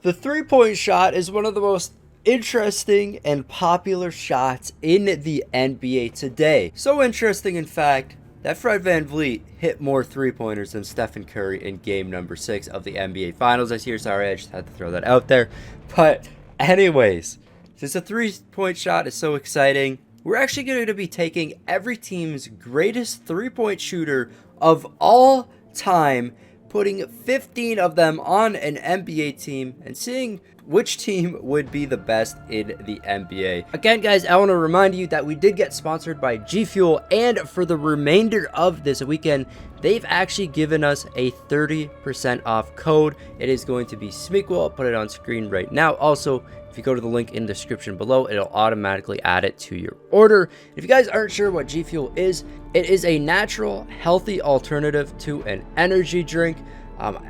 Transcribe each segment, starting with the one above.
The three-point shot is one of the most interesting and popular shots in the NBA today. So interesting, in fact, that Fred VanVleet hit more three-pointers than Stephen Curry in game number 6 of the NBA Finals this year. Sorry, I just had to throw that out there. But anyways, since the three-point shot is so exciting, we're actually going to be taking every team's greatest three-point shooter of all time, putting 15 of them on an NBA team and seeing which team would be the best in the NBA. Again, guys, I want to remind you that we did get sponsored by G Fuel, and for the remainder of this weekend, they've actually given us a 30% off code. It is going to be Smequle. I'll put it on screen right now. Also, if you go to the link in the description below, it'll automatically add it to your order. If you guys aren't sure what G Fuel is, it is a natural, healthy alternative to an energy drink.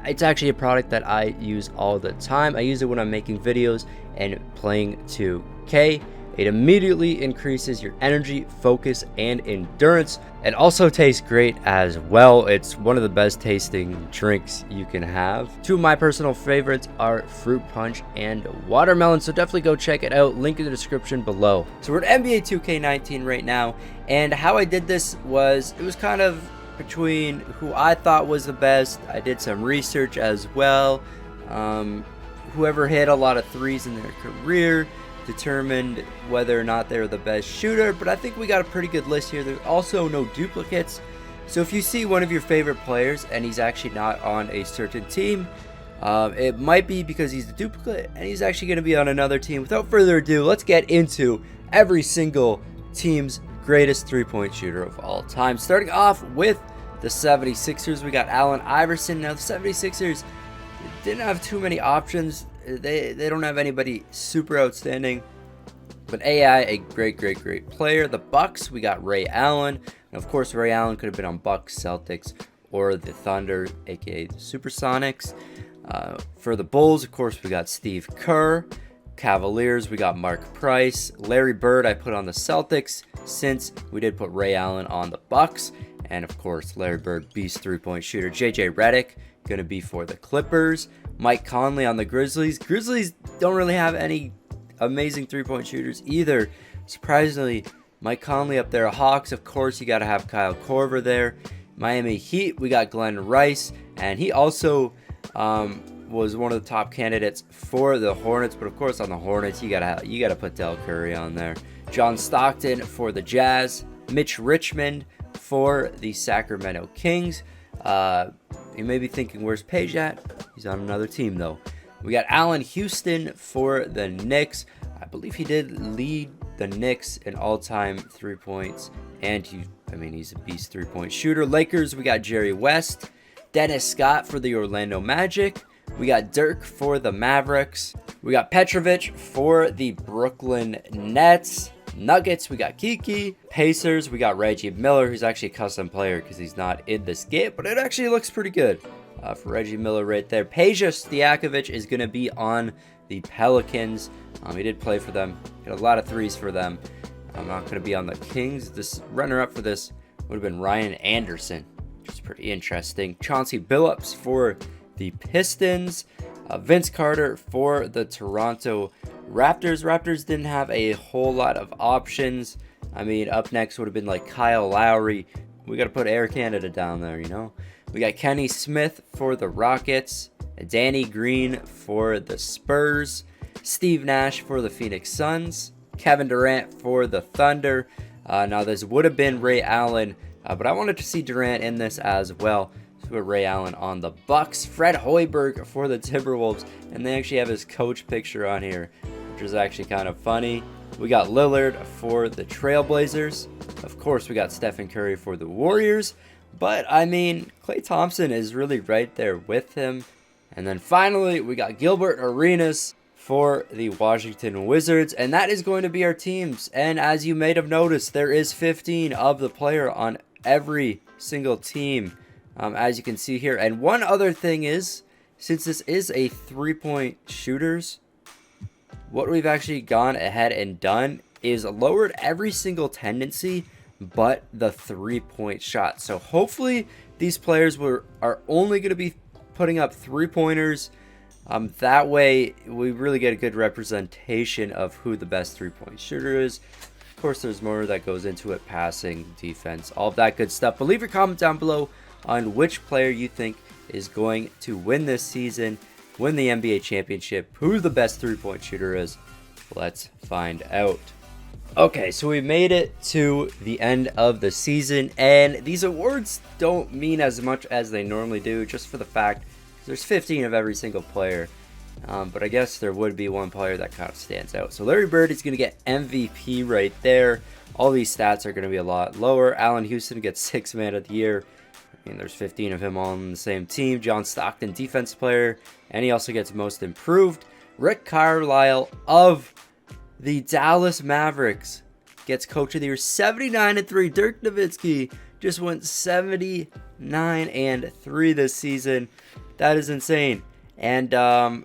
It's actually a product that I use all the time. I use it when I'm making videos and playing 2K. It immediately increases your energy, focus, and endurance. It also tastes great as well. It's one of the best tasting drinks you can have. Two of my personal favorites are fruit punch and watermelon, so definitely go check it out. Link in the description below. So we're at NBA 2K19 right now, and how I did this was, it was kind of between who I thought was the best. I did some research as well. Whoever hit a lot of threes in their career determined whether or not they're the best shooter, but I think we got a pretty good list here. There's also no duplicates, so if you see one of your favorite players and he's actually not on a certain team, it might be because he's a duplicate and he's actually going to be on another team. Without further ado, let's get into every single team's greatest three-point shooter of all time. Starting off with the 76ers, we got Allen Iverson. Now the 76ers didn't have too many options. They don't have anybody super outstanding, but AI, a great player. The Bucks, we got Ray Allen, and of course Ray Allen could have been on Bucks, Celtics, or the Thunder, aka the Supersonics. For the Bulls, of course, we got Steve Kerr. Cavaliers, we got Mark Price. Larry Bird I put on the Celtics, since we did put Ray Allen on the Bucks. And of course, Larry Bird, beast three-point shooter. JJ Redick going to be for the Clippers. Mike Conley on the Grizzlies. Grizzlies don't really have any amazing three-point shooters either. Surprisingly, Mike Conley up there. Hawks, of course, you got to have Kyle Korver there. Miami Heat, we got Glenn Rice, and he also was one of the top candidates for the Hornets. But of course, on the Hornets, you gotta put Del Curry on there. John Stockton for the Jazz. Mitch Richmond for the Sacramento Kings. You may be thinking, where's Page at? He's on another team, though. We got Allen Houston for the Knicks. I believe he did lead the Knicks in all-time 3 points, and he's a beast three-point shooter. Lakers, we got Jerry West. Dennis Scott for the Orlando Magic. We got Dirk for the Mavericks. We got Petrovic for the Brooklyn Nets. Nuggets, we got Kiki. Pacers, we got Reggie Miller, who's actually a custom player because he's not in this game, but it actually looks pretty good for Reggie Miller right there. Peja Stojakovic is going to be on the Pelicans. He did play for them. Hit a lot of threes for them. I'm not going to be on the Kings. This runner-up for this would have been Ryan Anderson, which is pretty interesting. Chauncey Billups for the Pistons. Vince Carter for the Toronto Raptors. Raptors didn't have a whole lot of options. Up next would have been like Kyle Lowry. We got to put Air Canada down there, you know. We got Kenny Smith for the Rockets. Danny Green for the Spurs. Steve Nash for the Phoenix Suns. Kevin Durant for the Thunder. Now this would have been Ray Allen, but I wanted to see Durant in this as well. So we put Ray Allen on the Bucks. Fred Hoiberg for the Timberwolves, and they actually have his coach picture on here, which is actually kind of funny. We got Lillard for the Trailblazers. Of course, we got Stephen Curry for the Warriors. But, Klay Thompson is really right there with him. And then finally, we got Gilbert Arenas for the Washington Wizards. And that is going to be our teams. And as you may have noticed, there is 15 of the player on every single team, as you can see here. And one other thing is, since this is a three-point shooters, what we've actually gone ahead and done is lowered every single tendency but the three-point shot. So hopefully these players are only going to be putting up three-pointers That way, we really get a good representation of who the best three-point shooter is. Of course, there's more that goes into it, passing, defense, all of that good stuff. But leave your comment down below on which player you think is going to win this season, win the NBA championship, who the best three-point shooter is. Let's find out. Okay, so we made it to the end of the season, and these awards don't mean as much as they normally do, just for the fact there's 15 of every single player. But I guess there would be one player that kind of stands out. So Larry Bird is going to get MVP right there. All these stats are going to be a lot lower. Allen Houston gets 6th man of the year. I mean, there's 15 of him on the same team. John Stockton, defense player, and he also gets most improved. Rick Carlisle of the Dallas Mavericks gets coach of the year, 79-3. Dirk Nowitzki just went 79-3 this season. That is insane. And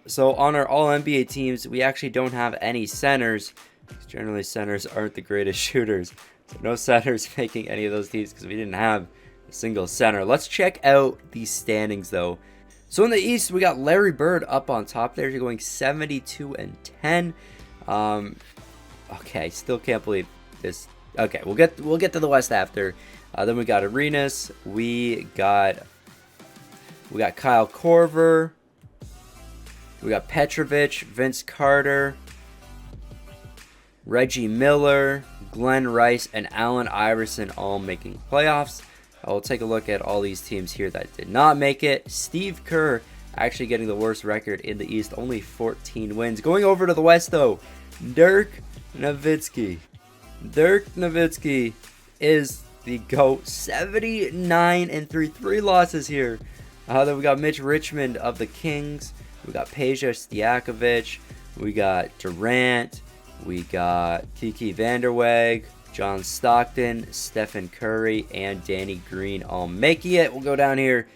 so on our all NBA teams, we actually don't have any centers. Generally, centers aren't the greatest shooters. So no centers making any of those teams because we didn't have a single center. Let's check out these standings though. So in the East, we got Larry Bird up on top there. You're going 72-10. Okay, still can't believe this. Okay, we'll get to the West after. Then we got Arenas. We got Kyle Korver. We got Petrovic, Vince Carter, Reggie Miller, Glenn Rice, and Allen Iverson all making playoffs. I'll take a look at all these teams here that did not make it. Steve Kerr actually getting the worst record in the East, only 14 wins. Going over to the West though, Dirk Nowitzki. Dirk Nowitzki is the GOAT, 79-3, 3 losses here. Then we got Mitch Richmond of the Kings. We got Peja Stojakovic. We got Durant. We got Kiki Vanderweg, John Stockton, Stephen Curry, and Danny Green all making it. We'll go down here,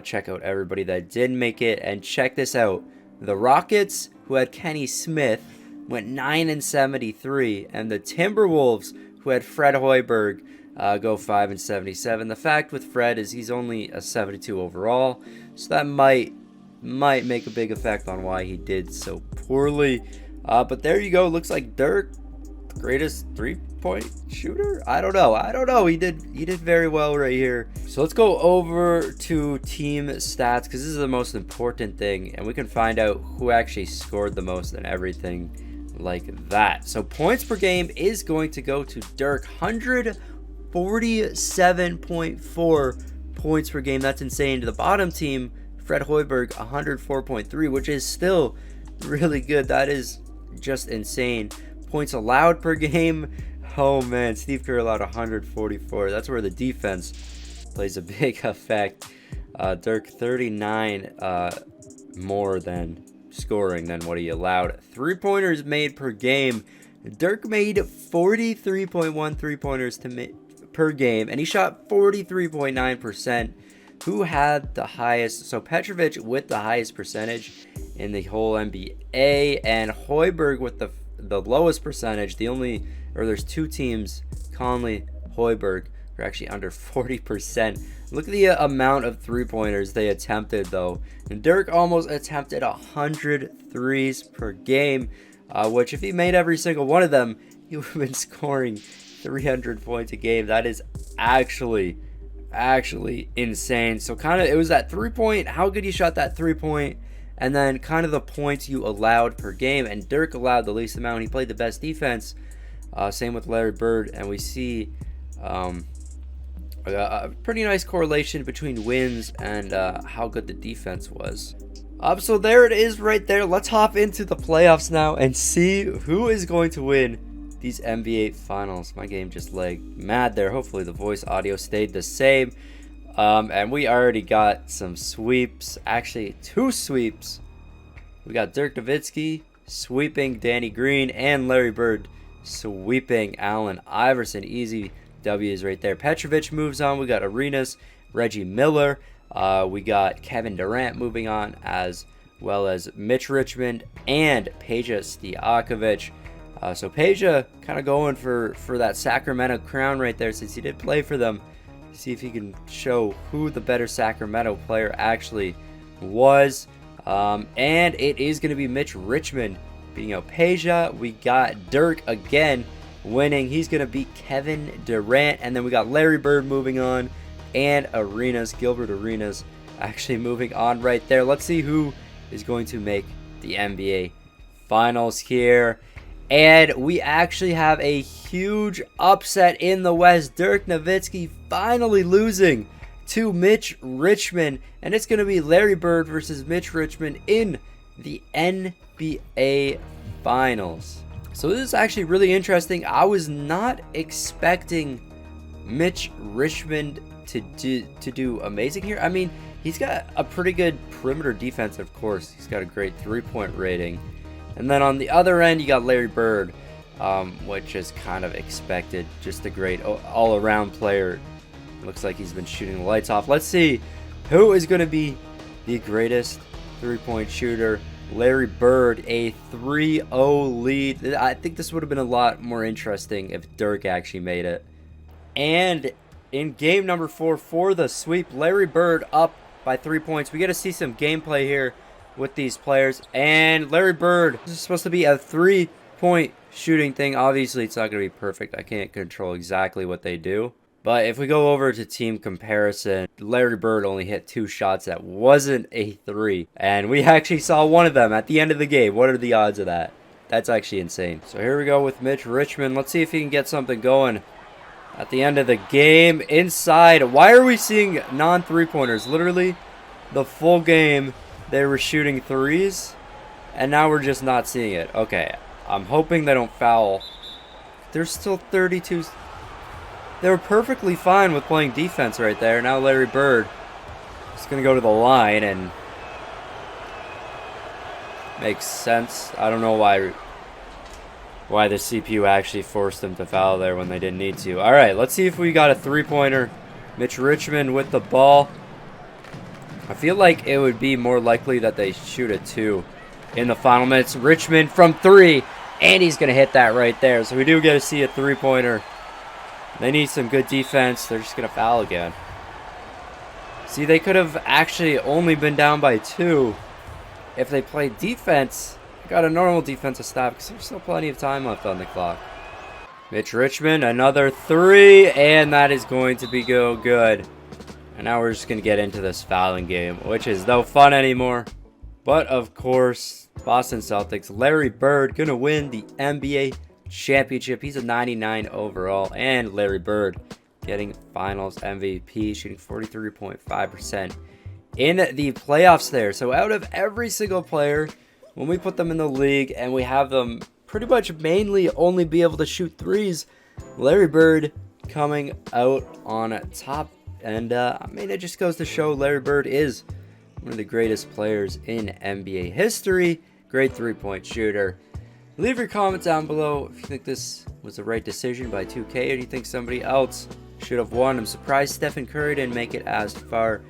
check out everybody that did make it, and check this out. The Rockets, who had Kenny Smith, went 9-73, and the Timberwolves, who had Fred Hoiberg, go 5-77. The fact with Fred is he's only a 72 overall, so that might make a big effect on why he did so poorly. But there you go. Looks like Dirk, greatest three-point shooter. I don't know. He did very well right here. So let's go over to team stats because this is the most important thing, and we can find out who actually scored the most and everything like that. So points per game is going to go to Dirk, 147.4 points per game. That's insane. To the bottom team, Fred Hoiberg, 104.3, which is still really good. That is just insane. Points allowed per game, oh man, Steve Kerr allowed 144. That's where the defense plays a big effect. Dirk 39 more than scoring than what he allowed. 3-pointers made per game. Dirk made 43.1 3-pointers per game, and he shot 43.9%. Who had the highest? So Petrovic with the highest percentage in the whole NBA, and Hoiberg with the lowest percentage. There's two teams, Conley, Hoiberg, are actually under 40%. Look at the amount of 3-pointers they attempted though. And Dirk almost attempted 100 threes per game, which if he made every single one of them, he would have been scoring 300 points a game. That is actually insane. So kind of it was that 3-point, how good you shot that 3-point, and then kind of the points you allowed per game. And Dirk allowed the least amount. He played the best defense. Same with Larry Bird, and we see a pretty nice correlation between wins and how good the defense was. So there it is right there. Let's hop into the playoffs now and see who is going to win these NBA finals. My game just lagged mad there. Hopefully the voice audio stayed the same. And we already got some sweeps, actually 2 sweeps. We got Dirk Nowitzki sweeping Danny Green and Larry Bird sweeping Allen Iverson. Easy W's right there. Petrovic moves on. We got Arenas, Reggie Miller. We got Kevin Durant moving on, as well as Mitch Richmond and Peja Stojakovic. So Peja kind of going for that Sacramento crown right there, since he did play for them. See if he can show who the better Sacramento player actually was. And it is going to be Mitch Richmond beating out Peja. We got Dirk again winning. He's going to beat Kevin Durant. And then we got Larry Bird moving on. And Gilbert Arenas actually moving on right there. Let's see who is going to make the NBA Finals here. And we actually have a huge upset in the West. Dirk Nowitzki finally losing to Mitch Richmond. And it's going to be Larry Bird versus Mitch Richmond in the NBA Finals. So this is actually really interesting. I was not expecting Mitch Richmond to do amazing here. I mean, he's got a pretty good perimeter defense, of course. He's got a great three-point rating. And then on the other end, you got Larry Bird, which is kind of expected. Just a great all-around player. Looks like he's been shooting the lights off. Let's see who is going to be the greatest three-point shooter. Larry Bird, a 3-0 lead. I think this would have been a lot more interesting if Dirk actually made it. And in game number 4 for the sweep, Larry Bird up by 3 points. We get to see some gameplay here with these players. And Larry Bird, this is supposed to be a 3-point shooting thing. Obviously, it's not going to be perfect. I can't control exactly what they do. But if we go over to team comparison, Larry Bird only hit 2 shots that wasn't a 3. And we actually saw one of them at the end of the game. What are the odds of that? That's actually insane. So here we go with Mitch Richmond. Let's see if he can get something going at the end of the game. Inside. Why are we seeing non-3-pointers? Literally, the full game, they were shooting 3s. And now we're just not seeing it. Okay, I'm hoping they don't foul. There's still 32... They were perfectly fine with playing defense right there. Now Larry Bird is going to go to the line, and makes sense. I don't know why the CPU actually forced them to foul there when they didn't need to. All right, let's see if we got a 3-pointer. Mitch Richmond with the ball. I feel like it would be more likely that they shoot a 2 in the final minutes. Richmond from 3, and he's going to hit that right there. So we do get to see a 3-pointer. They need some good defense. They're just going to foul again. See, they could have actually only been down by 2 if they played defense. Got a normal defensive stop because there's still plenty of time left on the clock. Mitch Richmond, another 3, and that is going to be good. And now we're just going to get into this fouling game, which is no fun anymore. But, of course, Boston Celtics, Larry Bird going to win the NBA championship. He's a 99 overall, and Larry Bird getting finals MVP, shooting 43.5% in the playoffs there. So out of every single player, when we put them in the league and we have them pretty much mainly only be able to shoot 3s, Larry Bird coming out on top. And I mean, it just goes to show Larry Bird is one of the greatest players in NBA history. Great 3-point shooter. Leave your comment down below if you think this was the right decision by 2K, or do you think somebody else should have won. I'm surprised Stephen Curry didn't make it as far,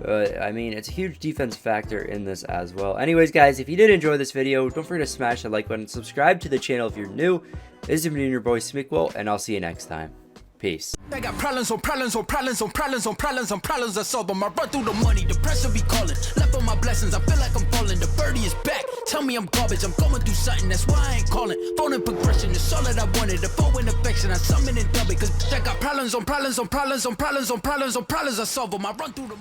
but I mean, it's a huge defense factor in this as well. Anyways, guys, if you did enjoy this video, don't forget to smash the like button, subscribe to the channel if you're new. This has been your boy Smequle, and I'll see you next time. Peace. I got problems on problems on problems on problems on problems on problems. I solve them. I run through the money. The pressure be calling. Left on my blessings. I feel like I'm falling. The birdie is back. Tell me I'm garbage. I'm going through something. That's why I ain't calling. Phone and progression. It's all that I wanted. The phone in affection. I summon and dub it. Cause I got problems on problems on problems on problems on problems on problems. I solve them. I run through the